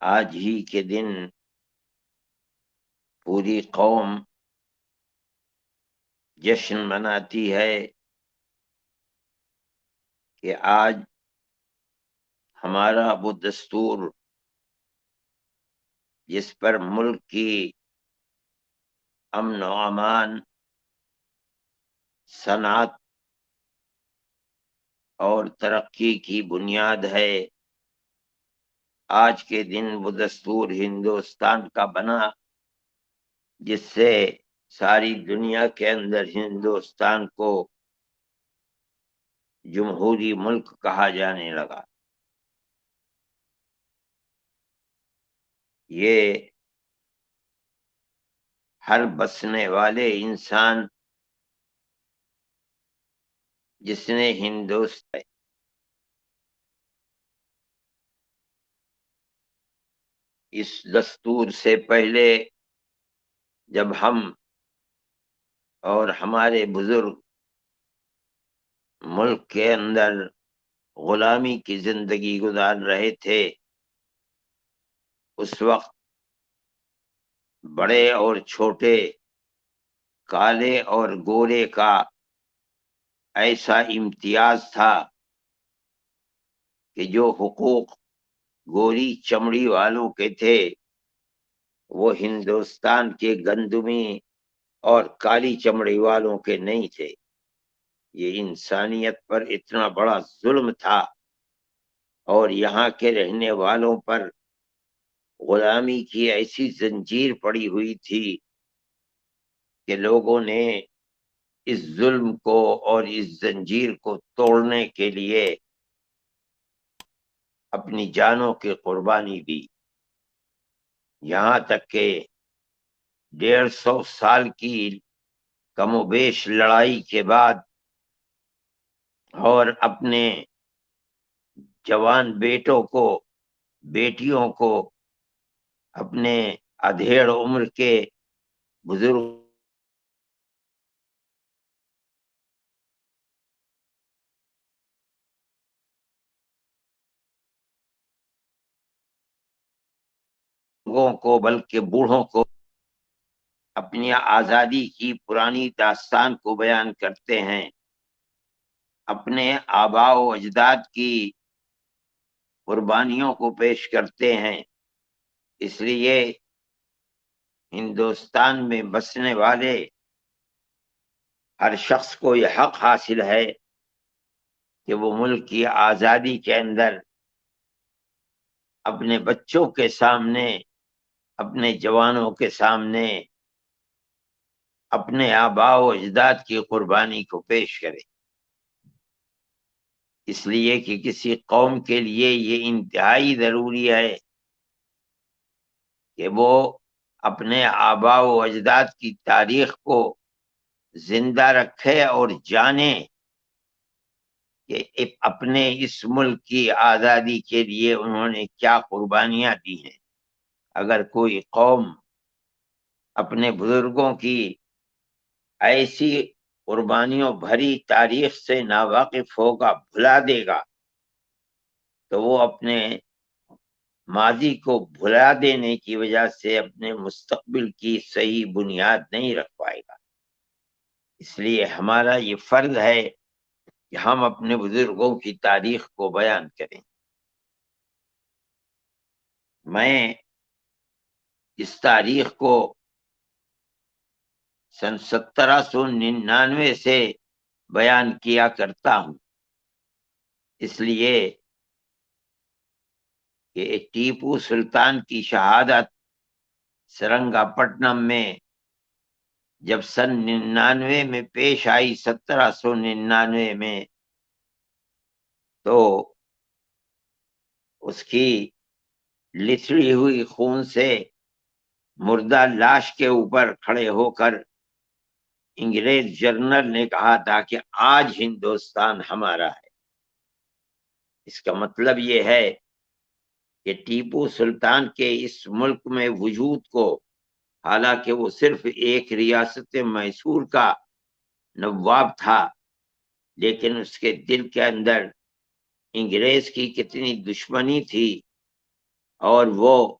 آج ہی کے دن پوری قوم جشن مناتی ہے کہ آج ہمارا وہ دستور جس پر ملک کی امن و امان، صنعت اور ترقی کی بنیاد ہے، آج کے دن وہ دستور ہندوستان کا بنا جس سے ساری دنیا کے اندر ہندوستان کو جمہوری ملک کہا جانے لگا۔ یہ ہر بسنے والے انسان جس نے ہندوستان اس دستور سے پہلے جب ہم اور ہمارے بزرگ ملک کے اندر غلامی کی زندگی گزار رہے تھے، اس وقت بڑے اور چھوٹے، کالے اور گورے کا ایسا امتیاز تھا کہ جو حقوق گوری چمڑی والوں کے تھے وہ ہندوستان کے گندمی اور کالی چمڑی والوں کے نہیں تھے۔ یہ انسانیت پر اتنا بڑا ظلم تھا اور یہاں کے رہنے والوں پر غلامی کی ایسی زنجیر پڑی ہوئی تھی کہ لوگوں نے اس ظلم کو اور اس زنجیر کو توڑنے کے لیے اپنی جانوں کی قربانی دی۔ یہاں تک کہ 150 سال کی کم و بیش لڑائی کے بعد اور اپنے جوان بیٹوں کو، بیٹیوں کو، اپنے ادھیڑ عمر کے بزرگوں کو بلکہ بوڑھوں کو اپنی آزادی کی پرانی داستان کو بیان کرتے ہیں، اپنے آباء و اجداد کی قربانیوں کو پیش کرتے ہیں۔ اس لیے ہندوستان میں بسنے والے ہر شخص کو یہ حق حاصل ہے کہ وہ ملک کی آزادی کے اندر اپنے بچوں کے سامنے، اپنے جوانوں کے سامنے اپنے آباء و اجداد کی قربانی کو پیش کرے، اس لیے کہ کسی قوم کے لیے یہ انتہائی ضروری ہے کہ وہ اپنے آباء و اجداد کی تاریخ کو زندہ رکھے اور جانے کہ اپنے اس ملک کی آزادی کے لیے انہوں نے کیا قربانیاں دی ہیں۔ اگر کوئی قوم اپنے بزرگوں کی ایسی قربانیوں بھری تاریخ سے ناواقف ہوگا، بھلا دے گا، تو وہ اپنے ماضی کو بھلا دینے کی وجہ سے اپنے مستقبل کی صحیح بنیاد نہیں رکھ پائے گا۔ اس لیے ہمارا یہ فرض ہے کہ ہم اپنے بزرگوں کی تاریخ کو بیان کریں۔ میں اس تاریخ کو سن 1799 سے بیان کیا کرتا ہوں، اس لیے کہ ٹیپو سلطان کی شہادت سرنگا پٹنم میں جب سن 99 میں پیش آئی، 1799 میں، تو اس کی لتھڑی ہوئی خون سے مردہ لاش کے اوپر کھڑے ہو کر انگریز جنرل نے کہا تھا کہ آج ہندوستان ہمارا ہے۔ اس کا مطلب یہ ہے کہ ٹیپو سلطان کے اس ملک میں وجود کو، حالانکہ وہ صرف ایک ریاست میسور کا نواب تھا، لیکن اس کے دل کے اندر انگریز کی کتنی دشمنی تھی اور وہ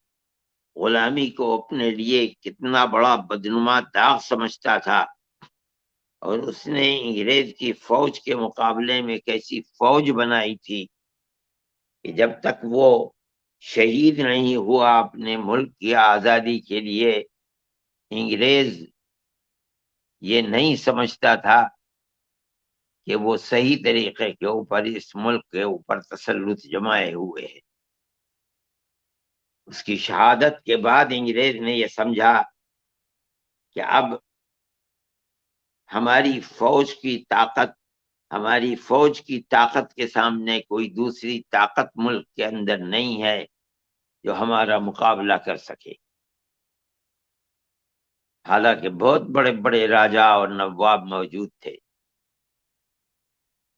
غلامی کو اپنے لیے کتنا بڑا بدنما داغ سمجھتا تھا، اور اس نے انگریز کی فوج کے مقابلے میں ایک ایسی فوج بنائی تھی کہ جب تک وہ شہید نہیں ہوا اپنے ملک کی آزادی کے لیے، انگریز یہ نہیں سمجھتا تھا کہ وہ صحیح طریقے کے اوپر اس ملک کے اوپر تسلط جمائے ہوئے ہے۔ اس کی شہادت کے بعد انگریز نے یہ سمجھا کہ اب ہماری فوج کی طاقت کے سامنے کوئی دوسری طاقت ملک کے اندر نہیں ہے جو ہمارا مقابلہ کر سکے۔ حالانکہ بہت بڑے بڑے راجا اور نواب موجود تھے۔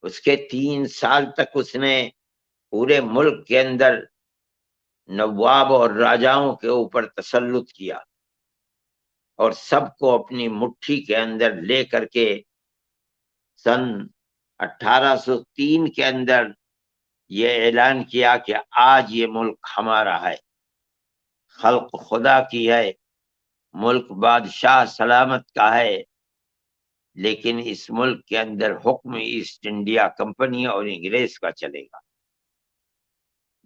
اس کے 3 سال تک اس نے پورے ملک کے اندر نواب اور راجاؤں کے اوپر تسلط کیا اور سب کو اپنی مٹھی کے اندر لے کر کے سن 1803 کے اندر یہ اعلان کیا کہ آج یہ ملک ہمارا ہے، خلق خدا کی ہے، ملک بادشاہ سلامت کا ہے، لیکن اس ملک کے اندر حکم ایسٹ انڈیا کمپنی اور انگریز کا چلے گا،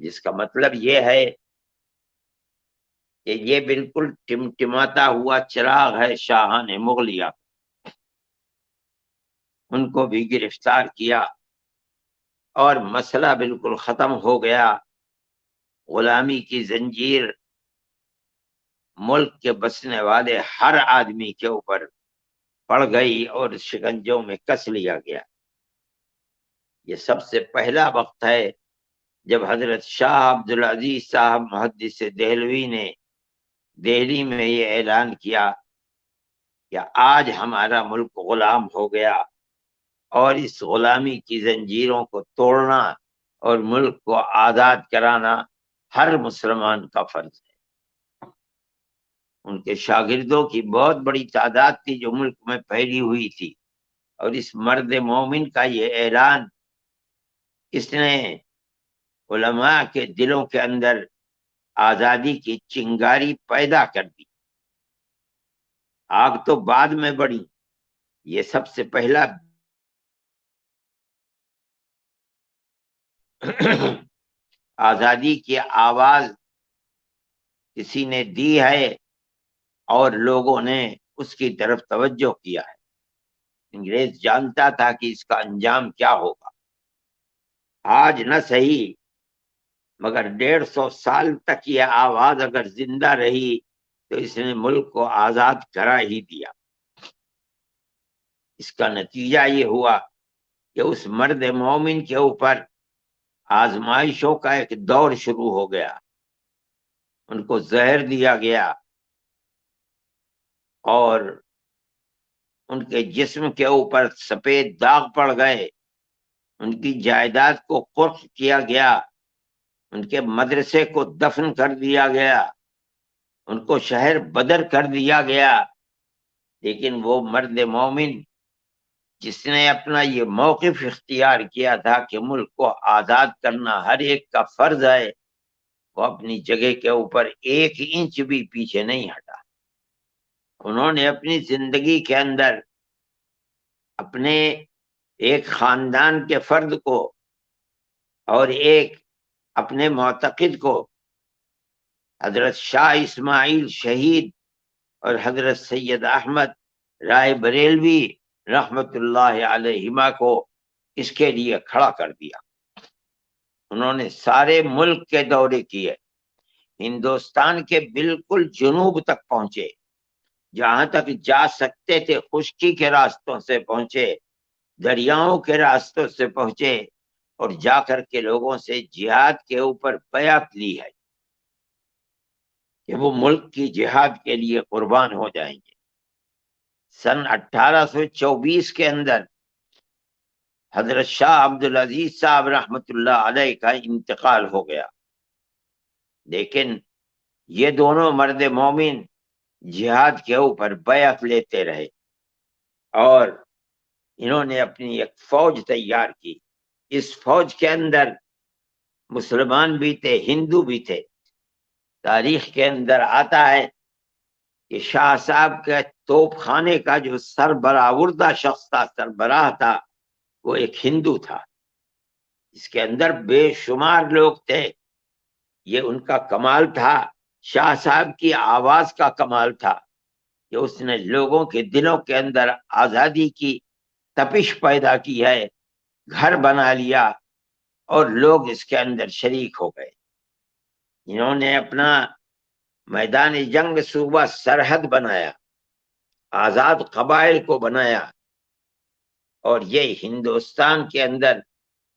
جس کا مطلب یہ ہے کہ یہ بالکل ٹمٹماتا ہوا چراغ ہے شاہان مغلیہ۔ ان کو بھی گرفتار کیا اور مسئلہ بالکل ختم ہو گیا۔ غلامی کی زنجیر ملک کے بسنے والے ہر آدمی کے اوپر پڑ گئی اور شکنجوں میں کس لیا گیا۔ یہ سب سے پہلا وقت ہے جب حضرت شاہ عبدالعزیز صاحب محدث دہلوی نے دہلی میں یہ اعلان کیا کہ آج ہمارا ملک غلام ہو گیا، اور اس غلامی کی زنجیروں کو توڑنا اور ملک کو آزاد کرانا ہر مسلمان کا فرض ہے۔ ان کے شاگردوں کی بہت بڑی تعداد تھی جو ملک میں پھیلی ہوئی تھی، اور اس مرد مومن کا یہ اعلان اس نے علماء کے دلوں کے اندر آزادی کی چنگاری پیدا کر دی۔ آگ تو بعد میں بڑھی، یہ سب سے پہلا آزادی کی آواز کسی نے دی ہے اور لوگوں نے اس کی طرف توجہ کیا ہے۔ انگریز جانتا تھا کہ اس کا انجام کیا ہوگا۔ آج نہ صحیح مگر 150 سال تک یہ آواز اگر زندہ رہی تو اس نے ملک کو آزاد کرا ہی دیا۔ اس کا نتیجہ یہ ہوا کہ اس مرد مومن کے اوپر آزمائشوں کا ایک دور شروع ہو گیا۔ ان کو زہر دیا گیا اور ان کے جسم کے اوپر سفید داغ پڑ گئے، ان کی جائیداد کو قرق کیا گیا، ان کے مدرسے کو دفن کر دیا گیا، ان کو شہر بدر کر دیا گیا۔ لیکن وہ مرد مومن جس نے اپنا یہ موقف اختیار کیا تھا کہ ملک کو آزاد کرنا ہر ایک کا فرض ہے، وہ اپنی جگہ کے اوپر 1 انچ بھی پیچھے نہیں ہٹا۔ انہوں نے اپنی زندگی کے اندر اپنے ایک خاندان کے فرد کو اور ایک اپنے معتقد کو، حضرت شاہ اسماعیل شہید اور حضرت سید احمد رائے بریلوی رحمت اللہ علیہما کو اس کے لیے کھڑا کر دیا۔ انہوں نے سارے ملک کے دورے کیے، ہندوستان کے بالکل جنوب تک پہنچے، جہاں تک جا سکتے تھے خشکی کے راستوں سے پہنچے، دریاؤں کے راستوں سے پہنچے، اور جا کر کے لوگوں سے جہاد کے اوپر بیعت لی ہے کہ وہ ملک کی جہاد کے لیے قربان ہو جائیں گے۔ سن 1824 کے اندر حضرت شاہ عبدالعزیز صاحب رحمت اللہ علیہ کا انتقال ہو گیا، لیکن یہ دونوں مرد مومن جہاد کے اوپر بیعت لیتے رہے، اور انہوں نے اپنی ایک فوج تیار کی۔ اس فوج کے اندر مسلمان بھی تھے، ہندو بھی تھے، تاریخ کے اندر آتا ہے کہ شاہ صاحب کے توپ خانے کا جو سربراہ شخص تھا، سربراہ تھا، وہ ایک ہندو تھا. اس کے اندر بے شمار لوگ تھے. یہ ان کا کمال تھا. شاہ صاحب کی آواز کا کمال تھا کہ اس نے لوگوں کے دلوں کے اندر آزادی کی تپش پیدا کی ہے، گھر بنا لیا اور لوگ اس کے اندر شریک ہو گئے. انہوں نے اپنا میدان جنگ صوبہ سرحد بنایا، آزاد قبائل کو بنایا، اور یہ ہندوستان کے اندر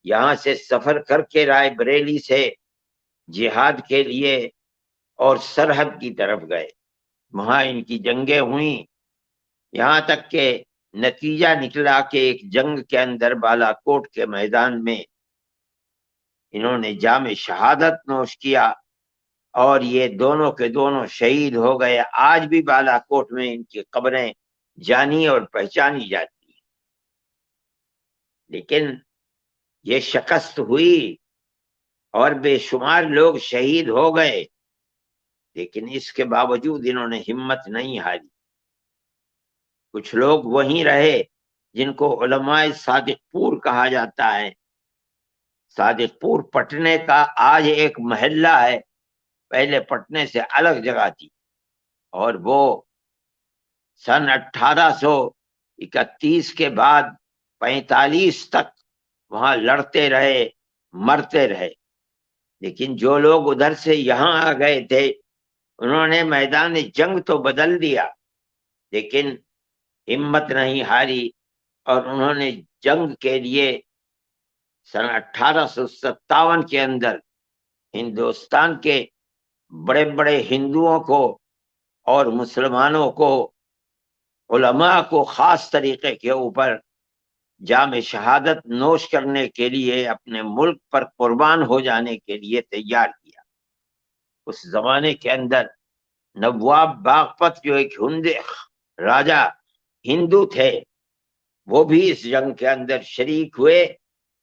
یہاں سے سفر کر کے رائے بریلی سے جہاد کے لیے اور سرحد کی طرف گئے. وہاں ان کی جنگیں ہوئیں، یہاں تک کہ نتیجہ نکلا کہ ایک جنگ کے اندر بالا کوٹ کے میدان میں انہوں نے جام شہادت نوش کیا اور یہ دونوں کے دونوں شہید ہو گئے. آج بھی بالا کوٹ میں ان کی قبریں جانی اور پہچانی جاتی ہیں. لیکن یہ شکست ہوئی اور بے شمار لوگ شہید ہو گئے، لیکن اس کے باوجود انہوں نے ہمت نہیں ہاری. کچھ لوگ وہیں رہے جن کو علماء صادق پور کہا جاتا ہے. صادق پور پٹنے کا آج ایک محلہ ہے، پہلے پٹنے سے الگ جگہ تھی، اور وہ سن 1831 کے بعد 45 تک وہاں لڑتے رہے، مرتے رہے. لیکن جو لوگ ادھر سے یہاں آ گئے تھے انہوں نے میدان جنگ تو بدل دیا، لیکن ہمت نہیں ہاری، اور انہوں نے جنگ کے لیے سن 1857 کے اندر ہندوستان کے بڑے بڑے ہندوؤں کو اور مسلمانوں کو، علماء کو خاص طریقے کے اوپر جام شہادت نوش کرنے کے لیے اپنے ملک پر قربان ہو جانے کے لیے تیار کیا. اس زمانے کے اندر نواب باغپت جو ایک راجا ہندو تھے، وہ بھی اس جنگ کے اندر شریک ہوئے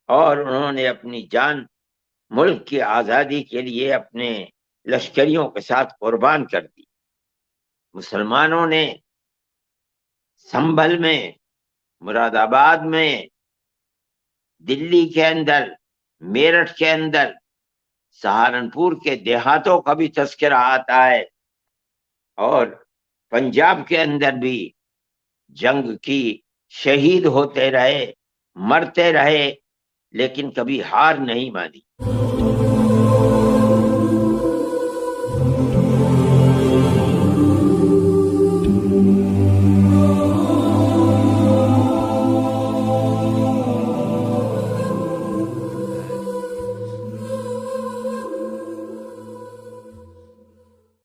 اور انہوں نے اپنی جان ملک کی آزادی کے لیے اپنے لشکریوں کے ساتھ قربان کر دی. مسلمانوں نے سنبھل میں، مراد آباد میں، دلی کے اندر، میرٹھ کے اندر، سہارنپور کے دیہاتوں کا بھی تذکرہ آتا ہے، اور پنجاب کے اندر بھی جنگ کی، شہید ہوتے رہے، مرتے رہے، لیکن کبھی ہار نہیں مانی.